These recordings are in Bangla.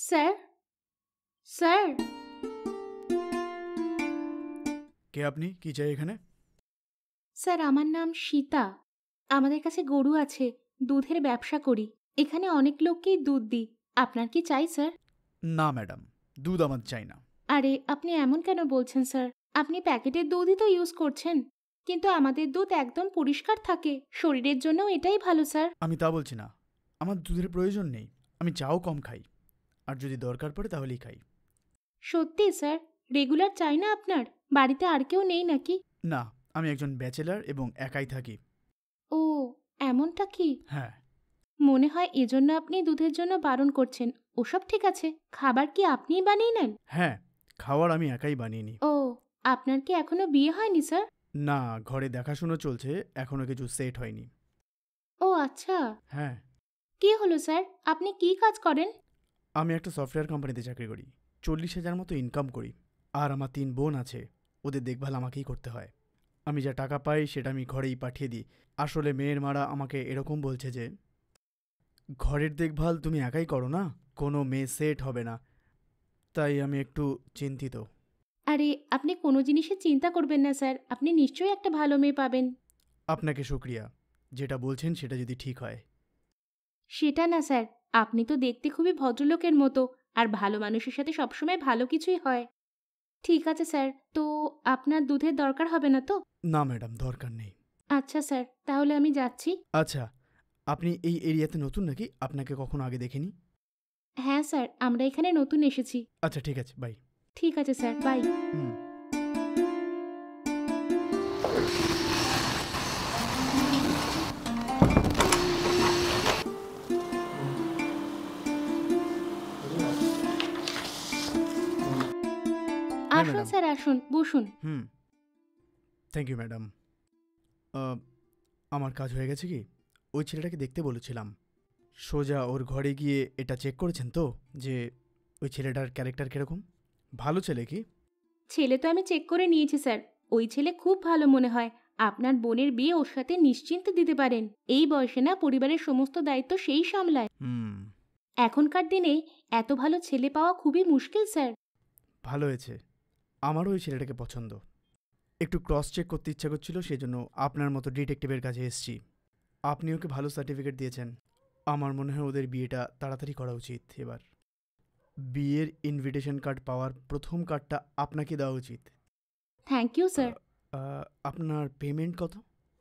Sir, sir. কে আপনি? কি চাই এখানে? স্যার, আমার নাম সীতা। আমাদের কাছে গরু আছে, দুধের ব্যবসা করি। এখানে অনেক লোককেই দুধ দিই। আপনার কি চাই স্যার? না ম্যাডাম, দুধ আমার চাই না। আরে, আপনি এমন কেন বলছেন স্যার? আপনি প্যাকেটের দুধই তো ইউজ করছেন, কিন্তু আমাদের দুধ একদম পরিষ্কার থাকে। শরীরের জন্যও এটাই ভালো স্যার। আমি তা বলছি না, আমার দুধের প্রয়োজন নেই। আমি চাও কম খাই, আর যদি দরকার পড়ে তাহলেই খাই। সত্যি স্যার? রেগুলার চাই না আপনার? বাড়িতে আর কেউ নেই নাকি? না, আমি একজন ব্যাচেলার এবং একাই থাকি। ও, এমনটা কি? হ্যাঁ। মনে হয় এজন্য আপনি দুধের জন্য বারণ করছেন। ওসব ঠিক আছে, খাবার কি আপনিই বানিয়ে নেন? হ্যাঁ, খাওয়ার আমি একাই বানিয়ে নিই। ও, আপনার কি এখনো বিয়ে হয়নি স্যার? না, ঘরে দেখাশুনো চলছে, এখনো কিছু সেট হয়নি। ও আচ্ছা। হ্যাঁ। কি হলো স্যার? আপনি কি কাজ করেন? আমি একটা সফটওয়্যার কোম্পানিতে চাকরি করি। 40,000 মতো ইনকাম করি। আর আমার 3 বোন আছে, ওদের দেখভাল আমাকেই করতে হয়। আমি যা টাকা পাই সেটা আমি ঘরেই পাঠিয়ে দিই। আসলে মেয়ের মারা আমাকে এরকম বলছে যে, ঘরের দেখভাল তুমি একাই করো না, কোনো মেয়ে সেট হবে না। তাই আমি একটু চিন্তিত। আরে, আপনি কোনো জিনিসের চিন্তা করবেন না স্যার। আপনি নিশ্চয়ই একটা ভালো মেয়ে পাবেন। আপনাকে শুক্রিয়া, যেটা বলছেন সেটা যদি ঠিক হয়। সেটা না স্যার, আপনি তো দেখতে খুবই ভদ্রলোকের মতো, আর ভালো মানুষের সাথে সবসময় ভালো কিছুই হয়। ঠিক আছে স্যার, তো আপনার দুধের দরকার হবে না তো? না ম্যাডাম, দরকার নেই। আচ্ছা স্যার, তাহলে আমি যাচ্ছি। আচ্ছা, আপনি এই এরিয়াতে নতুন নাকি? আপনাকে কখনো আগে দেখিনি? হ্যাঁ স্যার, আমরা এখানে নতুন এসেছি। আচ্ছা ঠিক আছে, বাই। ঠিক আছে স্যার, বাই। হুম। হ্যাঁ আসুন ম্যাডাম। স্যার, আসুন, বসুন। হুম। Thank you madam. আমার কাজ হয়ে গেছে কি? ওই ছেলেটাকে দেখতে বলেছিলাম। সোজা ওর ঘরে গিয়ে এটা চেক করেছেন তো, যে ওই ছেলেটার ক্যারেক্টার কীরকম? ভালো ছেলে কি? ছেলে তো আমি চেক করে নিয়েছি স্যার। ওই ছেলে খুব ভালো মনে হয়। আপনার বোনের বিয়ে ওর সাথে নিশ্চিন্তে দিতে পারেন। এই বয়সে না পরিবারের সমস্ত দায়িত্ব সেই সামলায়। হুম। এখনকার দিনে এত ভালো ছেলে পাওয়া খুবই মুশকিল স্যার। ভালো হয়েছে, আমারও ওই ছেলেটাকে পছন্দ। একটু ক্রস চেক করতে ইচ্ছা করছিল, সেই জন্য আপনার মতো ডিটেকটিভের কাছে এসেছি। আপনি ওকে ভালো সার্টিফিকেট দিয়েছেন। আমার মনে হয় ওদের বিয়েটা তাড়াতাড়ি করা উচিত। এবার বিয়ের ইনভিটেশন কার্ড পাওয়ার প্রথম কার্ডটা আপনাকে দেওয়া উচিত। Thank you sir. আপনার পেমেন্ট কত?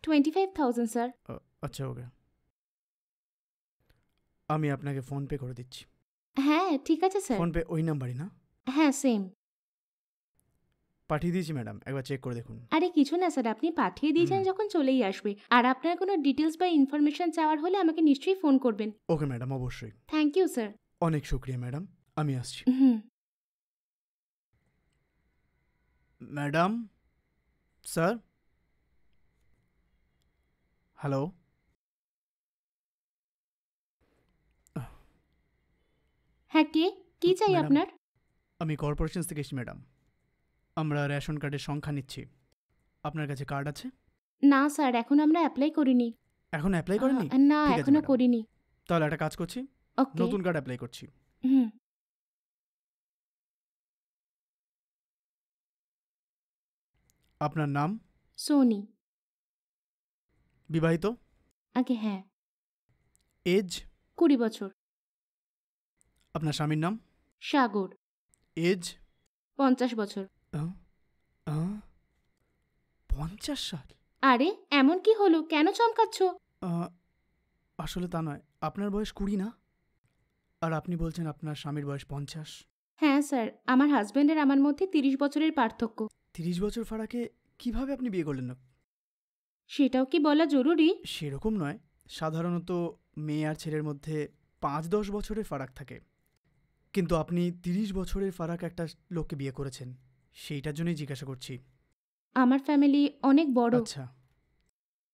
25,000 স্যার। আচ্ছা, ওকে, আমি আপনাকে ফোনপে করে দিচ্ছি। হ্যাঁ, ঠিক আছে স্যার। ফোনপে ওই নাম্বারই না? হ্যাঁ, সেম। পাঠিয়ে দিয়েছি ম্যাডাম, একবার চেক করে দেখুন। আরে কিছু না স্যার, আপনি পাঠিয়ে দিয়েছেন হুম। যখন চলেই আসবে। আর আপনার কোনো ডিটেলস বা ইনফরমেশন চাওয়ার হলে আমাকে নিশ্চয়ই ফোন করবেন। ওকে ম্যাডাম, অবশ্যই। Thank you sir. অনেক শুক্রিয়া ম্যাডাম, আমি আসছি। হুম। Madam, sir, hello. হ্যাঁ, কে? কি চাই ম্যাডাম, আপনার? আমি কর্পোরেশন থেকে এসেছি ম্যাডাম। আমরা রেশন কার্ডের সংখ্যা নিচ্ছি। আপনার কাছে কার্ড আছে? না স্যার, এখন আমরা অ্যাপ্লাই করিনি। এখন অ্যাপ্লাই করেননি? না, ঠিক আছে এখনো ম্যাডাম, করিনি। তাহলে একটা কাজ করছি, ওকে। নতুন কার্ড অ্যাপ্লাই করছি। হুম। আপনার নাম? সোনি। বিবাহিত? আগে হ্যাঁ। এজ? 20 বছর। আপনার স্বামীর নাম? সাগর। এজ? 50 বছর। 50 সাল? আরে, এমন কি হলো? কেন চমকাচ্ছ? আহ, আসলে তা নয়, আপনার বয়স 20 না? আর আপনি বলছেন আপনার স্বামীর বয়স 50? হ্যাঁ স্যার, আমার হাজবেন্ডের আমার মধ্যে 30 বছরের পার্থক্য। 30 বছর ফারাকে কিভাবে আপনি বিয়ে করলেন না? সেটাও কি বলা জরুরি? সেরকম নয়, সাধারণত মেয়ে আর ছেলের মধ্যে 5-10 বছরের ফারাক থাকে, কিন্তু আপনি 30 বছরের ফারাক একটা লোককে বিয়ে করেছেন, সেইটার জন্যই জিজ্ঞাসা করছি। আমার ফ্যামিলি অনেক বড়। আচ্ছা।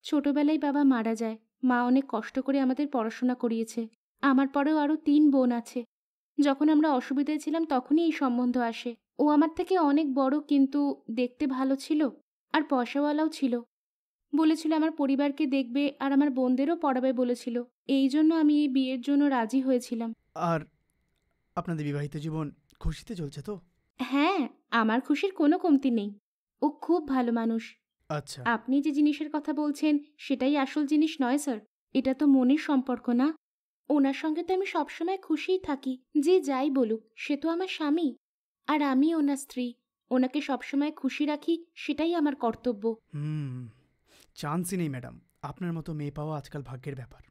ছোটবেলায় বাবা মারা যায়। মা অনেক কষ্ট করে আমাদের পড়াশোনা করিয়েছে। আমার পরেও আরও 3 বোন আছে। যখন আমরা অসুবিধায় ছিলাম তখনই এই সম্বন্ধ আসে। ও আমার থেকে অনেক বড়, কিন্তু দেখতে ভালো ছিল আর পয়সাওয়ালাও ছিল। বলেছিল আমার পরিবারকে দেখবে আর আমার বোনদেরও পড়াবে বলেছিল। এই জন্য আমি এই বিয়ের জন্য রাজি হয়েছিলাম। আর আপনাদের বিবাহিত জীবন খুশিতে চলছে তো? হ্যাঁ, আমার খুশির কোনো কমতি নেই। ও খুব ভালো মানুষ। আচ্ছা। আপনি যে জিনিসের কথা বলছেন সেটাই আসল জিনিস নয় স্যার। এটা তো মনের সম্পর্ক না? ওনার সঙ্গে তো আমি সবসময় খুশিই থাকি। যে যাই বলুক, সে তো আমার স্বামী। আর আমি ওনার স্ত্রী। ওনাকে সবসময় খুশি রাখি, সেটাই আমার কর্তব্য। চান্সই নেই ম্যাডাম। আপনার মতো মেয়ে পাওয়া আজকাল ভাগ্যের ব্যাপার।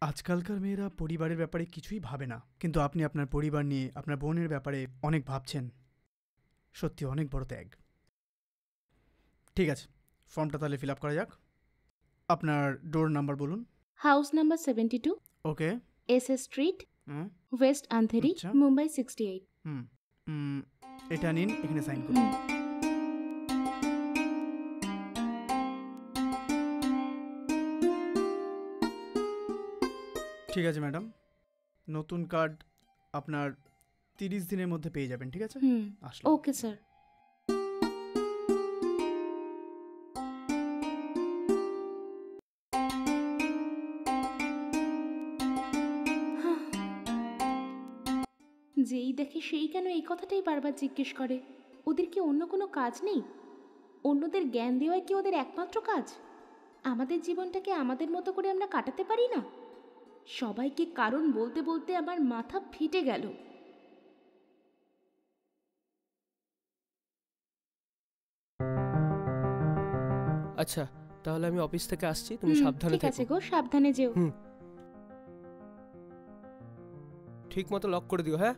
আজকালকার মেয়েরা পরিবারের ব্যাপারে কিছুই ভাবে না, কিন্তু আপনি আপনার পরিবার নিয়ে আপনার বোনের ব্যাপারে অনেক ভাবছেন। সত্যি অনেক বড় ত্যাগ। ঠিক আছে, ফর্মটা তাহলে ফিল আপ করা যাক। আপনার ডোর নাম্বার বলুন। হাউস নাম্বার 72, ওকে। SS স্ট্রিট, হুম। ওয়েস্ট আন্ধেরি, আচ্ছা। মুম্বাই 68। হুম। এটা নিন, এখানে সাইন করুন। ঠিক আছে ম্যাডাম, নতুন কার্ড আপনার 30 দিনের মধ্যে পেয়ে যাবেন। ঠিক আছে, আসলে ওকে স্যার। যেই দেখে সেই কেন এই কথাটাই বারবার জিজ্ঞেস করে? ওদের কি অন্য কোনো কাজ নেই? অন্যদের জ্ঞান দেওয়াই কি ওদের একমাত্র কাজ? আমাদের জীবনটাকে আমাদের মতো করে আমরা কাটাতে পারি না? সবাইকে কারণ বলতে বলতে আমার মাথা ফেটে গেল। আচ্ছা, তাহলে আমি অফিস থেকে আসছি, তুমি সাবধানে ঠিক থেকো। আছে গো, সাবধানে যেও। ঠিক মতো লক করে দিও, হ্যাঁ?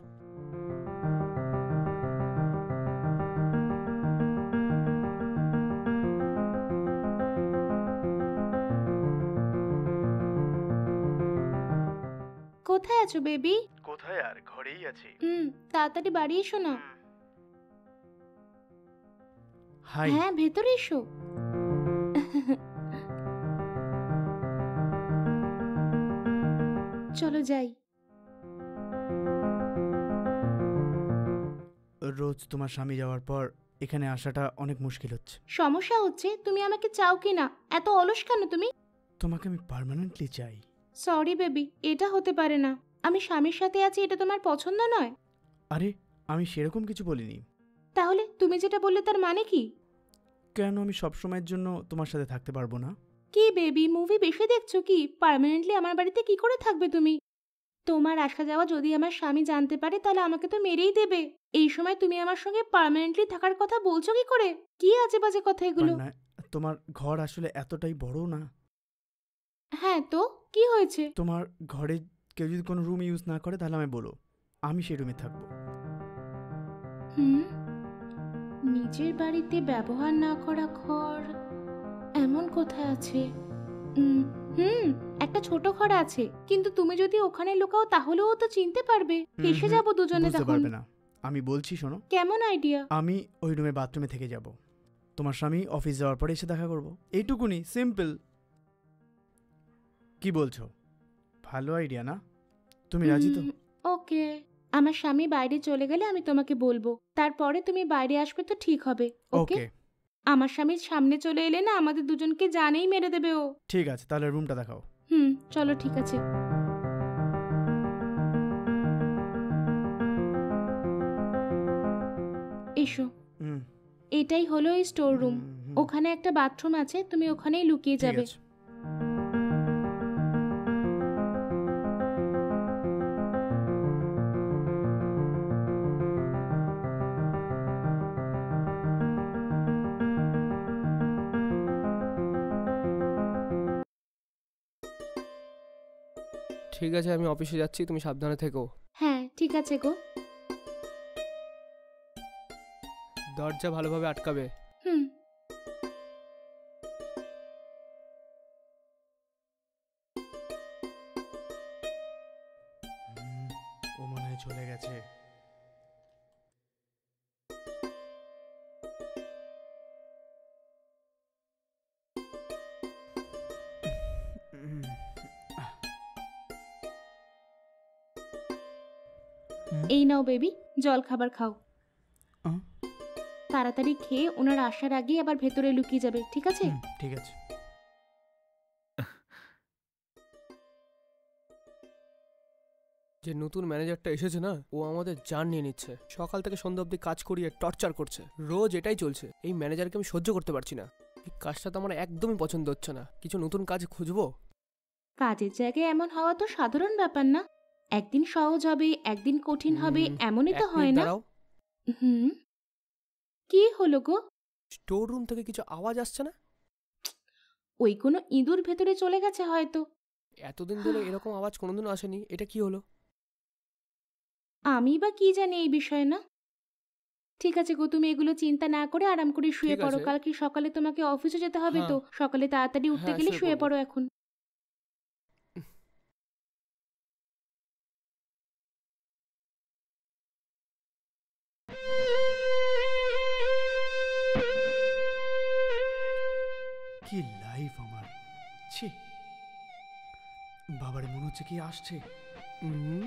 কোথায় আছো বেবি? কোথায় আর, ঘরেই আছি। তাড়াতাড়ি বাড়ি এসো না। হাই। হ্যাঁ, ভেতরে এসো। চলো যাই। রোজ তোমার স্বামী যাওয়ার পর এখানে আসাটা অনেক মুশকিল হচ্ছে। সমস্যা হচ্ছে তুমি আমাকে চাও কি না? এত অলস কেন তুমি? তোমাকে আমি পার্মানেন্টলি চাই। সরি বেবি, এটা হতে পারে না। আমি স্বামীর সাথে আছি, এটা তোমার পছন্দ নয়? আরে, আমি সেরকম কিছু বলিনি। তাহলে তুমি যেটা বললে তার মানে কি? কেন আমি সবসময়ের জন্য তোমার সাথে থাকতে পারবো না? কি বেবি, মুভি বেশি দেখছো কি? পার্মানেন্টলি আমার বাড়িতে কি করে থাকবে তুমি? তোমার আসা যাওয়া যদি আমার স্বামী জানতে পারে তাহলে আমাকে তো মেরেই দেবে। এই সময় তুমি আমার সঙ্গে পার্মানেন্টলি থাকার কথা বলছো কি করে? কি আজে বাজে কথা এগুলো? না, তোমার ঘর আসলে এতটাই বড় না। হ্যাঁ তো কি হয়েছে? তোমার ঘরে কেউ যদি কোনো রুম ইউজ না করে তাহলে আমায় বলো, আমি সেই রুমে থাকবো। নিজের বাড়িতে ব্যবহার না করা ঘর এমন কোথায় আছে? একটা ছোট ঘর আছে, কিন্তু তুমি যদি ওখানে লুকাও তাহলেও তো চিনতে পারবে। ফেসে যাবো দুজনে বুঝতে তখন। পারবে না। আমি বলছি শোনো। কেমন আইডিয়া? আমি ওই রুমে বাথরুমে থেকে যাব। তোমার স্বামী অফিস যাওয়ার পরে এসে দেখা করব। এইটুকুনি, সিম্পল। কি বলছো? ভালো আইডিয়া না? তুমি রাজি তো? ওকে। আমার স্বামী বাইরে চলে গেলে আমি তোমাকে বলবো, তারপরে তুমি বাইরে আসবে তো ঠিক হবে। ওকে। ওকে, আমার স্বামীর সামনে চলে এলে না আমাদের দুজনকে জানেই মেরে দেবে ও। ঠিক আছে, তাহলে রুমটা দেখাও। চলো ঠিক আছে। এসো। এটাই হলো এই স্টোর রুম। ওখানে একটা বাথরুম আছে, তুমি ওখানেই লুকিয়ে ঠিক যাবে। আছে। ঠিক আছে, আমি অফিসে যাচ্ছি, তুমি সাবধানে থেকো। হ্যাঁ ঠিক আছে গো। দরজা ভালোভাবে আটকাবে। হুম। ও মনে হয় চলে গেছে। এই নাও বেবি, জল খাবার খাও। আহ? তাড়াতাড়ি খেয়ে ওনার আসার আগেই আবার ভেতরে লুকিয়ে যাবে, ঠিক আছে? ঠিক আছে। যে নতুন ম্যানেজারটা এসেছে না, ও আমাদের জান নিয়ে নিচ্ছে। সকাল থেকে সন্ধ্যা অবধি কাজ করিয়ে টর্চার করছে, রোজ এটাই চলছে। এই ম্যানেজারকে আমি সহ্য করতে পারছি না। এই কাজটা তো আমার একদমই পছন্দ হচ্ছে না। কিছু নতুন কাজ খুঁজবো। কাজের জায়গায় এমন হওয়া তো সাধারণ ব্যাপার না। একদিন সহজ হবে, একদিন কঠিন হবে, এমনই তো এক হয় মিনিট না। দাঁড়াও। হুম, কি হলো গো? স্টোর রুম থেকে কিছু আওয়াজ আসছে না? ওই কোনো ইঁদুর ভেতরে চলে গেছে হয়তো। এতদিন ধরে এরকম আওয়াজ কোনোদিনও আসেনি, এটা কি হলো? আমি বা কি জানি এই বিষয়ে না। ঠিক আছে গো, তুমি এগুলো চিন্তা না করে আরাম করে শুয়ে ঠিক পড়ো। আছে। কালকে সকালে তোমাকে অফিসে যেতে হবে হ্যাঁ। তো, সকালে তাড়াতাড়ি উঠতে হ্যাঁ, গেলে শুয়ে শুয়ে পড়বো। পড়ো এখন। কি লাইফ আমার! ছি, বাবারে মনে হচ্ছে কি আসছে। হুম,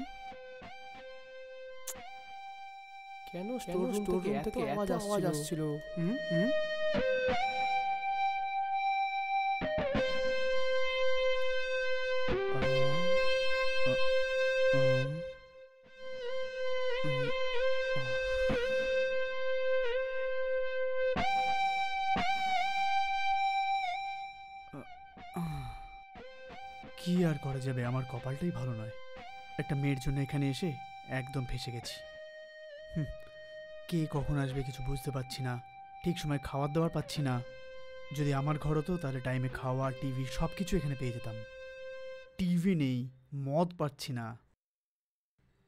কেন স্টোর রুম থেকে এত আওয়াজ আসছিল? হুম হুম। কি আর করা যাবে, আমার কপালটাই ভালো নয়। একটা মেয়ের জন্য এখানে এসে একদম ফেঁসে গেছি। কে কখন আসবে কিছু বুঝতে পারছি না, ঠিক সময় খাবার দাবার পাচ্ছি না। যদি আমার ঘর হতো তাহলে টাইমে খাওয়া, টিভি সব কিছু এখানে পেয়ে যেতাম। টিভি নেই, মদ পাচ্ছি না।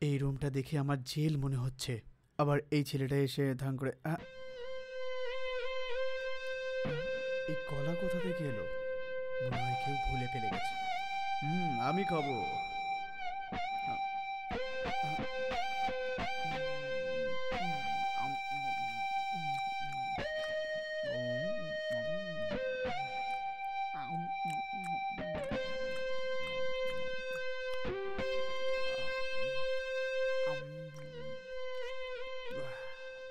এই রুমটা দেখে আমার জেল মনে হচ্ছে। আবার এই ছেলেটা এসে ধান করে এই কলা কোথা থেকে এলো? মনে হয় কেউ ভুলে ফেলে গেছে। আমি খাবো।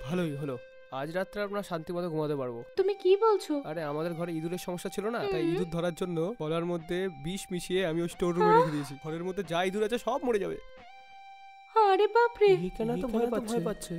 ভালোই হলো, আজ রাত্রে আমরা শান্তি মতো ঘুমাতে পারবো। তুমি কি বলছো? আরে আমাদের ঘরে ইঁদুরের সমস্যা ছিল না, তাই হুম। ইঁদুর ধরার জন্য কলার মধ্যে বিষ মিশিয়ে আমি ওই স্টোর রুমে রেখে দিয়েছি। ঘরের মধ্যে যা ইঁদুর আছে সব মরে যাবে। আরে বাপরে! এখানে তো ভয় পাচ্ছে।